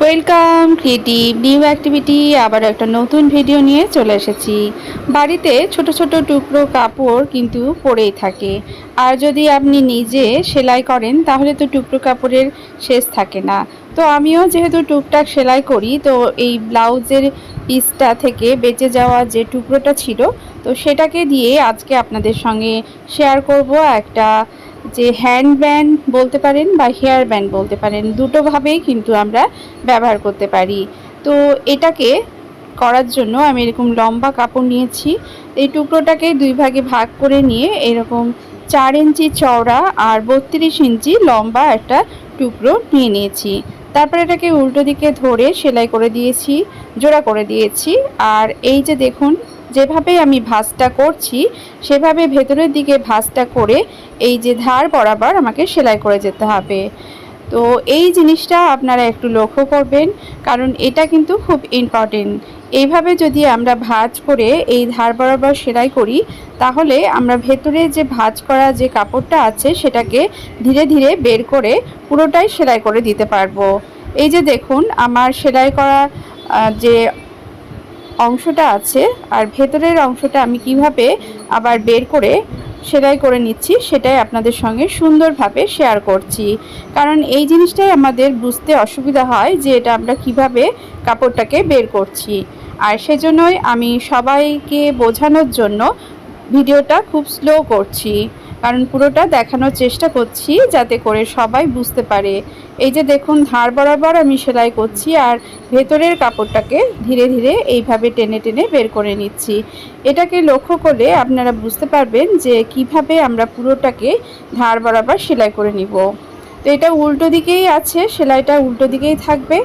Welcome creative new activity. আবার একটা নতুন ভিডিও নিয়ে চলে এসেছি। বাড়িতে ছোট ছোট টুকরো কাপড় কিন্তু পড়েই থাকে, আর যদি আপনি নিজে সেলাই করেন তাহলে তো টুকরো কাপড়ের শেষ থাকে না। তো আমিও যেহেতু টুকটাক সেলাই করি, তো এই ব্লাউজের পিসটা থেকে বেঁচে যাওয়া যে টুকরোটা ছিল, তো সেটাকে দিয়ে আজকে আপনাদের সঙ্গে শেয়ার করব একটা যে হ্যান্ড ব্যান্ড বলতে পারেন বা হেয়ার ব্যান্ড বলতে পারেন, দুটোভাবেই কিন্তু আমরা ব্যবহার করতে পারি। তো এটাকে করার জন্য আমি এরকম লম্বা কাপড় নিয়েছি। এই টুকরোটাকে দুই ভাগে ভাগ করে নিয়ে এরকম 4 ইঞ্চি চওড়া আর 32 ইঞ্চি লম্বা একটা টুকরো নিয়ে নিয়েছি। তারপর এটাকে উল্টো দিকে ধরে সেলাই করে দিয়েছি, জোড়া করে দিয়েছি। আর এই যে দেখুন, যেভাবে আমি ভাঁজটা করছি সেভাবে ভেতরের দিকে ভাঁজটা করে এই যে ধার বরাবর আমাকে সেলাই করে যেতে হবে। তো এই জিনিসটা আপনারা একটু লক্ষ্য করবেন, কারণ এটা কিন্তু খুব ইম্পর্টেন্ট। এইভাবে যদি আমরা ভাঁজ করে এই ধার বরাবর সেলাই করি, তাহলে আমরা ভেতরে যে ভাঁজ করা যে কাপড়টা আছে সেটাকে ধীরে ধীরে বের করে পুরোটাই সেলাই করে দিতে পারবো। এই যে দেখুন, আমার সেলাই করা যে অংশটা আছে আর ভেতরের অংশটা আমি কিভাবে আবার বের করে সেলাই করে নিচ্ছি সেটাই আপনাদের সঙ্গে সুন্দরভাবে শেয়ার করছি। কারণ এই জিনিসটাই আমাদের বুঝতে অসুবিধা হয় যে এটা আমরা কিভাবে কাপড়টাকে বের করছি। আর সেজন্যই আমি সবাইকে বোঝানোর জন্য ভিডিওটা খুব স্লো করছি, কারণ পুরোটা দেখানোর চেষ্টা করছি যাতে করে সবাই বুঝতে পারে। এই যে দেখুন, ধার বরাবর আমি সেলাই করছি আর ভেতরের কাপড়টাকে ধীরে ধীরে এইভাবে টেনে টেনে বের করে নিচ্ছি। এটাকে লক্ষ্য করলে আপনারা বুঝতে পারবেন যে কিভাবে আমরা পুরোটাকে ধার বরাবর সেলাই করে নিব। তো এটা উল্টো দিকেই আছে, সেলাইটা উল্টো দিকেই থাকবে।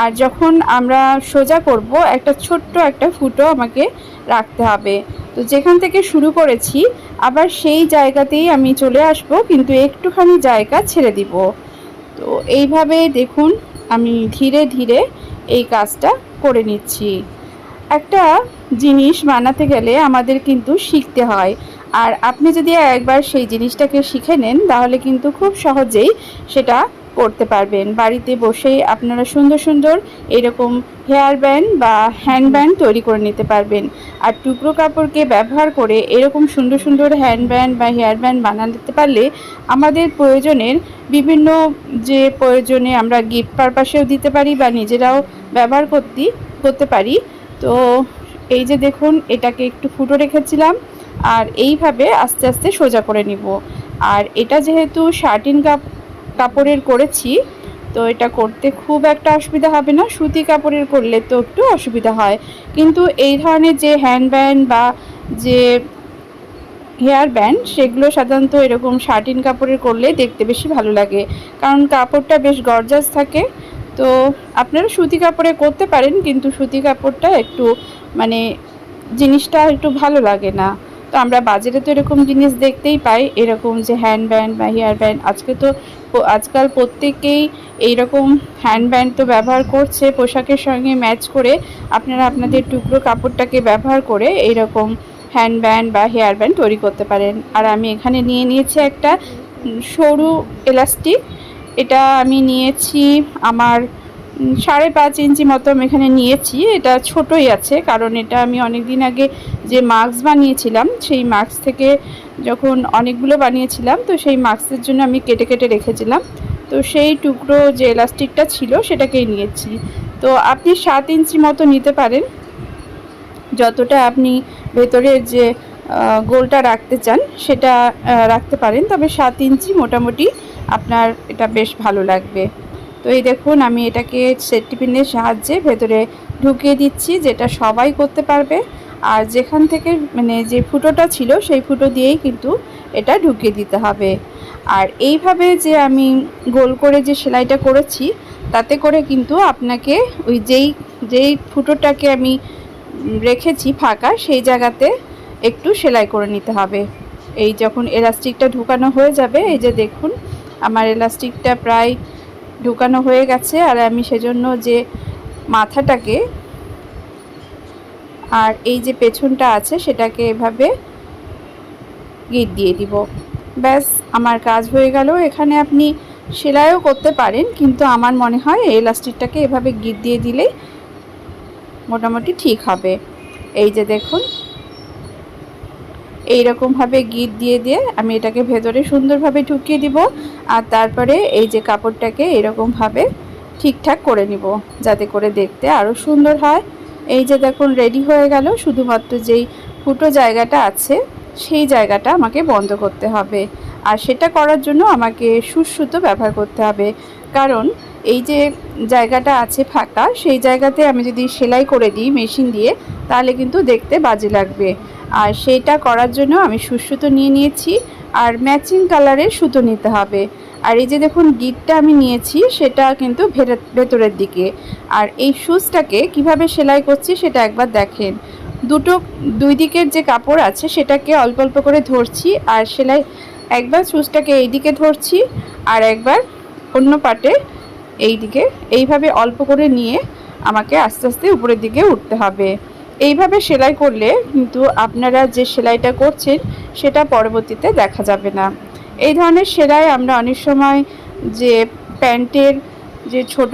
আর যখন আমরা সোজা করব, একটা ছোট্ট একটা ফুটো আমাকে রাখতে হবে। তো যেখান থেকে শুরু করেছি আবার সেই জায়গাতেই আমি চলে আসব, কিন্তু একটুখানি জায়গা ছেড়ে দিব। তো এইভাবে দেখুন, আমি ধীরে ধীরে এই কাজটা করে নিচ্ছি। একটা জিনিস বানাতে গেলে আমাদের কিন্তু শিখতে হয়, আর আপনি যদি একবার সেই জিনিসটাকে শিখে নেন তাহলে কিন্তু খুব সহজেই সেটা করতে পারবেন। বাড়িতে বসেই আপনারা সুন্দর সুন্দর এরকম হেয়ার ব্যান্ড বা হ্যান্ড ব্যান্ড তৈরি করে নিতে পারবেন। আর টুকরো কাপড়কে ব্যবহার করে এরকম সুন্দর সুন্দর হ্যান্ড ব্যান্ড বা হেয়ার ব্যান্ড বানাতে পারলে আমাদের প্রয়োজনের বিভিন্ন যে প্রয়োজনে আমরা গিফট পারপাসেও দিতে পারি বা নিজেরাও ব্যবহার করতে পারি। তো এই যে দেখুন, এটাকে একটু ফুটো রেখেছিলাম আর এইভাবে আস্তে আস্তে সোজা করে নিব। আর এটা যেহেতু শার্টিন কাপড়ের করেছি, তো এটা করতে খুব একটা অসুবিধা হবে না। সুতি কাপড়ের করলে তো একটু অসুবিধা হয়, কিন্তু এই ধরনের যে হ্যান্ড ব্যান্ড বা যে হেয়ার ব্যান্ড সেগুলো সাধারণত এরকম শার্টিন কাপড়ের করলে দেখতে বেশি ভালো লাগে, কারণ কাপড়টা বেশ গর্জাস থাকে। তো আপনারা সুতি কাপড়ে করতে পারেন, কিন্তু সুতি কাপড়টা একটু মানে জিনিসটা একটু ভালো লাগে না। তো আমরা বাজারে তো এরকম জিনিস দেখতেই পাই, এরকম যে হ্যান্ড ব্যান্ড বা হেয়ার ব্যান্ড। আজকাল প্রত্যেকেই এইরকম হ্যান্ড ব্যান্ড তো ব্যবহার করছে, পোশাকের সঙ্গে ম্যাচ করে আপনারা আপনাদের টুকরো কাপড়টাকে ব্যবহার করে এইরকম হ্যান্ড ব্যান্ড বা হেয়ার ব্যান্ড তৈরি করতে পারেন। আর আমি এখানে নিয়ে নিয়েছি একটা সরু এলাস্টিক। এটা আমি নিয়েছি আমার 5.5 ইঞ্চি মতো আমি এখানে নিয়েছি। এটা ছোটোই আছে, কারণ এটা আমি অনেক দিন আগে যে মাস্ক বানিয়েছিলাম সেই মাস্ক থেকে যখন অনেকগুলো বানিয়েছিলাম, তো সেই মাস্কের জন্য আমি কেটে কেটে রেখেছিলাম। তো সেই টুকরো যে এলাস্টিকটা ছিল সেটাকেই নিয়েছি। তো আপনি 7 ইঞ্চি মতো নিতে পারেন, যতটা আপনি ভেতরের যে গোলটা রাখতে চান সেটা রাখতে পারেন, তবে 7 ইঞ্চি মোটামুটি আপনার এটা বেশ ভালো লাগবে। তো এই দেখুন, আমি এটাকে সেফটি পিনের সাহায্যে ভেতরে ঢুকিয়ে দিচ্ছি, যেটা সবাই করতে পারবে। আর যেখান থেকে মানে যে ফুটোটা ছিল সেই ফুটো দিয়েই কিন্তু এটা ঢুকিয়ে দিতে হবে। আর এইভাবে যে আমি গোল করে যে সেলাইটা করেছি, তাতে করে কিন্তু আপনাকে ওই যেই ফুটোটাকে আমি রেখেছি ফাঁকা, সেই জায়গাতে একটু সেলাই করে নিতে হবে। এই যখন এলাস্টিকটা ঢুকানো হয়ে যাবে, এই যে দেখুন আমার এলাস্টিকটা প্রায় ঢুকানো হয়ে গেছে। আর আমি সেজন্য যে মাথাটাকে আর এই যে পেছনটা আছে সেটাকে এভাবে গিট দিয়ে দিব। ব্যাস, আমার কাজ হয়ে গেল। এখানে আপনি সেলাইও করতে পারেন, কিন্তু আমার মনে হয় এই ইলাস্টিকটাকে এভাবে গিট দিয়ে দিলেই মোটামুটি ঠিক হবে। এই যে দেখুন, এইরকমভাবে গিট দিয়ে দিয়ে আমি এটাকে ভেতরে সুন্দরভাবে ঢুকিয়ে দিব, আর তারপরে এই যে কাপড়টাকে এরকমভাবে ঠিকঠাক করে নিব যাতে করে দেখতে আরও সুন্দর হয়। এই যে দেখুন রেডি হয়ে গেল। শুধুমাত্র যেই ফুটো জায়গাটা আছে সেই জায়গাটা আমাকে বন্ধ করতে হবে, আর সেটা করার জন্য আমাকে সুতো ব্যবহার করতে হবে। কারণ এই যে জায়গাটা আছে ফাঁকা, সেই জায়গাতে আমি যদি সেলাই করে দিই মেশিন দিয়ে, তাহলে কিন্তু দেখতে বাজে লাগবে। আর সেইটা করার জন্য আমি সুতো নিয়ে নিয়েছি, আর ম্যাচিং কালারের সুতো নিতে হবে। আর এই যে দেখুন গিটটা আমি নিয়েছি, সেটা কিন্তু ভেতরের দিকে। আর এই সুচটাকে কিভাবে সেলাই করছি সেটা একবার দেখেন। দুই দিকের যে কাপড় আছে সেটাকে অল্প অল্প করে ধরছি, আর সেলাই একবার সুচটাকে এই দিকে ধরছি, আর একবার অন্য পাটে এই দিকে, এইভাবে অল্প করে নিয়ে আমাকে আস্তে আস্তে উপরের দিকে উঠতে হবে। এইভাবে সেলাই করলে কিন্তু আপনারা যে সেলাইটা করছেন সেটা পরবর্তীতে দেখা যাবে না। এই ধরনের সেলাই আমরা অনেক সময় যে প্যান্টের যে ছোট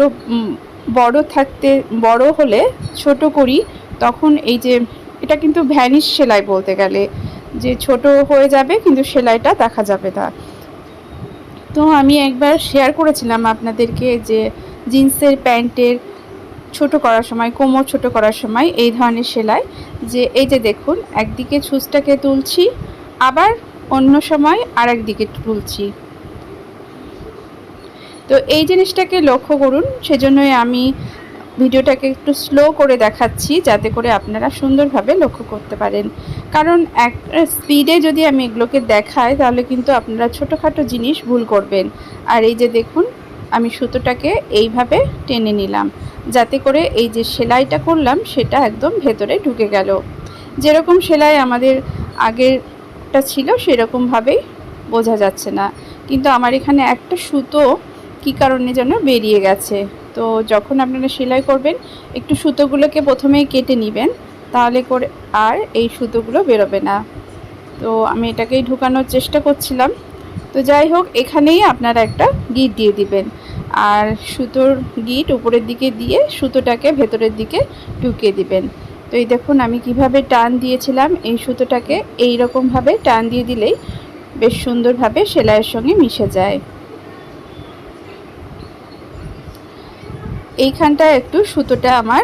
বড় হলে ছোট করি, তখন এই যে এটা কিন্তু ভ্যানিশ সেলাই বলতে গেলে, যে ছোট হয়ে যাবে কিন্তু সেলাইটা দেখা যাবে না। তো আমি একবার শেয়ার করেছিলাম আপনাদেরকে যে জিন্সের প্যান্টের ছোট করার সময়, কোমর ছোট করার সময় এই ধরনের সেলাই, যে এই যে দেখুন একদিকে ছুঁচটাকে তুলছি, আবার অন্য সময় আর একদিকে তুলছি। তো এই জিনিসটাকে লক্ষ্য করুন, সেজন্যই আমি ভিডিওটাকে একটু স্লো করে দেখাচ্ছি যাতে করে আপনারা সুন্দরভাবে লক্ষ্য করতে পারেন। কারণ এক স্পিডে যদি আমি এগুলোকে দেখাই তাহলে কিন্তু আপনারা ছোটোখাটো জিনিস ভুল করবেন। আর এই যে দেখুন আমি সুতোটাকে এইভাবে টেনে নিলাম যাতে করে এই যে সেলাইটা করলাম সেটা একদম ভেতরে ঢুকে গেল। যেরকম সেলাই আমাদের আগেরটা ছিল সেরকমভাবেই বোঝা যাচ্ছে না, কিন্তু আমার এখানে একটা সুতো কী কারণে যেন বেরিয়ে গেছে। তো যখন আপনারা সেলাই করবেন একটু সুতোগুলোকে প্রথমেই কেটে নেবেন, তাহলে করে আর এই সুতোগুলো বেরোবে না। তো আমি এটাকেই ঢুকানোর চেষ্টা করছিলাম। তো যাই হোক, এখানেই আপনারা একটা গিট দিয়ে দিবেন, আর সুতোর গিট উপরের দিকে দিয়ে সুতোটাকে ভেতরের দিকে ঢুকিয়ে দিবেন। তো এই দেখুন আমি কিভাবে টান দিয়েছিলাম, এই সুতোটাকে এই রকমভাবে টান দিয়ে দিলেই বেশ সুন্দরভাবে সেলাইয়ের সঙ্গে মিশে যায়। এইখানটা একটু সুতোটা আমার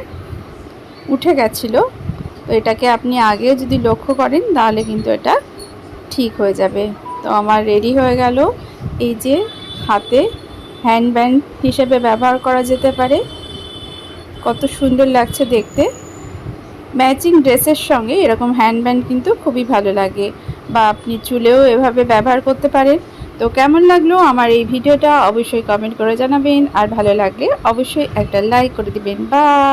উঠে গেছিলো, তো এটাকে আপনি আগে যদি লক্ষ্য করেন তাহলে কিন্তু এটা ঠিক হয়ে যাবে। তো আমার রেডি হয়ে গেল। এই যে হাতে হ্যান্ডব্যান্ড হিসেবে ব্যবহার করা যেতে পারে, কত সুন্দর লাগছে দেখতে। ম্যাচিং ড্রেসের সঙ্গে এরকম হ্যান্ডব্যান্ড কিন্তু খুবই ভালো লাগে, বা আপনি চুলেও এভাবে ব্যবহার করতে পারেন। তো কেমন লাগলো আমার এই ভিডিওটা অবশ্যই কমেন্ট করে জানাবেন, আর ভালো লাগলে অবশ্যই একটা লাইক করে দিবেন। বাই।